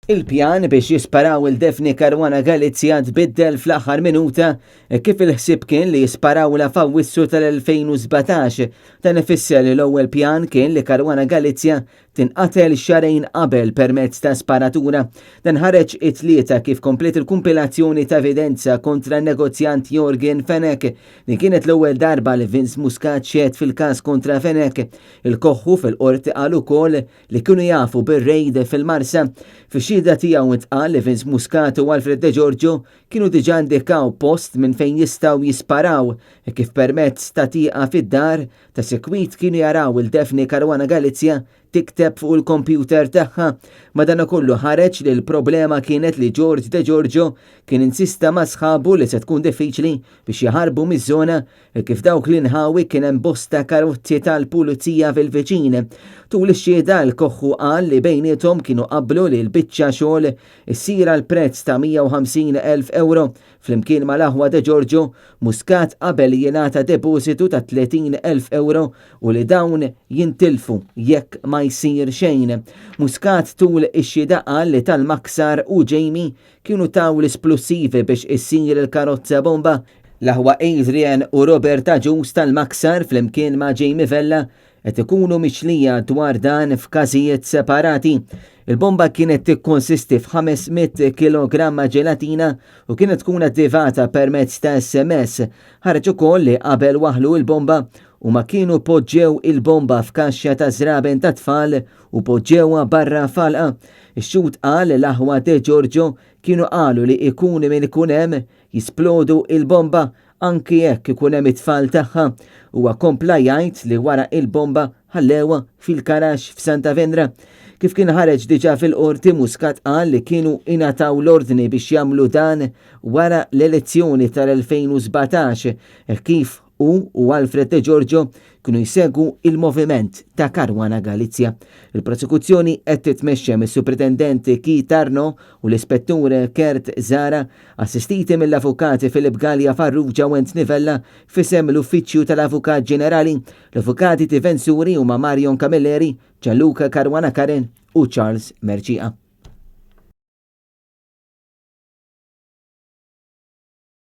Il-pjan biex jisparaw il-Defni Caruana Galizja tbiddel fl-aħħar minuta kif il-ħsieb kien li jisparaw la f'Awwissu tal-2017. Dan ifisser li l-ewwel pjan kien li Caruana Galizja tinqatel xarejn qabel permezz ta' sparatura. Dan ħareġ it-tlieta kif komplet il-kumpilazzjoni ta' evidenza kontra n-negozjant Jorgen Fenech li kienet l-ewwel darba li Vince Muscat xied fil-każ kontra Fenech. Il-koħħu fil-qorti qal ukoll li kienu jafu bir-rejd fil-Marsa. Fix-xhieda tiegħu intqal li Vince Muscat u Alfred De Giorgio kienu diġà ndikaw post minn fejn jistgħu jisparaw kif permezz ta' tieqa fid-dar ta' sekwit kienu jaraw il-Defni Caruana Galizja tikteb fuq il-kompjuter tagħha. Madankollu ħareġ li l-problema kienet li George De Giorgio kien insista ma' sħabu li se tkun diffiċli biex jaħarbu miż-żona kif dawk li nħawi kien hemm bosta karozzi tal-pulizija fil-viċin. Tul ix-xhieda l-koħħu qal li bejniethom kienu qablu li l-biċċa xogħol issir għal prezz ta' 150,000 euro. Flimkien mal-aħwa De Giorgio, Muscat qabel jingħata depositu ta' 30,000 euro u li dawn jintilfu jekk ma jsir xejn. Muscat tul ix-xhieda qal li tal-Maksar u Jamie kienu taw l-esplussivi biex issir il-karozza bomba. L-aħwa Adrian u Robert Aġus tal-Maksar flimkien ma' Jamie Vella qed ikunu mixlija dwar dan f'każijiet separati. Il-bomba kienet tikkonsisti f'500 kg ġelatina u kienet tkun attivata permezz ta' SMS. Ħareġ ukoll li qabel waħlu l-bomba u ma kienu poġġew il-bomba f'kaxxa ta' żraben ta' tfal u poġġewha barra falqa. Ix-xut qal l-aħwa De Giorgio kienu qalu li ikun min ikun hemm jisplodu il-bomba anki jekk ikun hemm it-tfal tagħha. Huwa kompla jgħid li wara il-bomba ħallewha fil-karax f'Santa Vendra. Kif kien ħareġ diġà fil-qorti, Muscat qal li kienu ingħataw l-ordni biex jagħmlu dan wara l-elezzjoni tal-2017 kif u Alfred De Giorgio kienu jsegwu il-moviment ta' Caruana Galizja. Il-prosekuzzjoni qed titmexxa mis-Supritendent Keith Arno u l-Ispettur Kurt Zara, assistiti mill-Avukati Filip Gallia Farrugia u Nivella f'isem l-Uffiċċju tal-Avukat Ġenerali. L-Avukati difensuri huma Marion Camilleri, Gianluca Caruana Karen u Charles Merċiqa.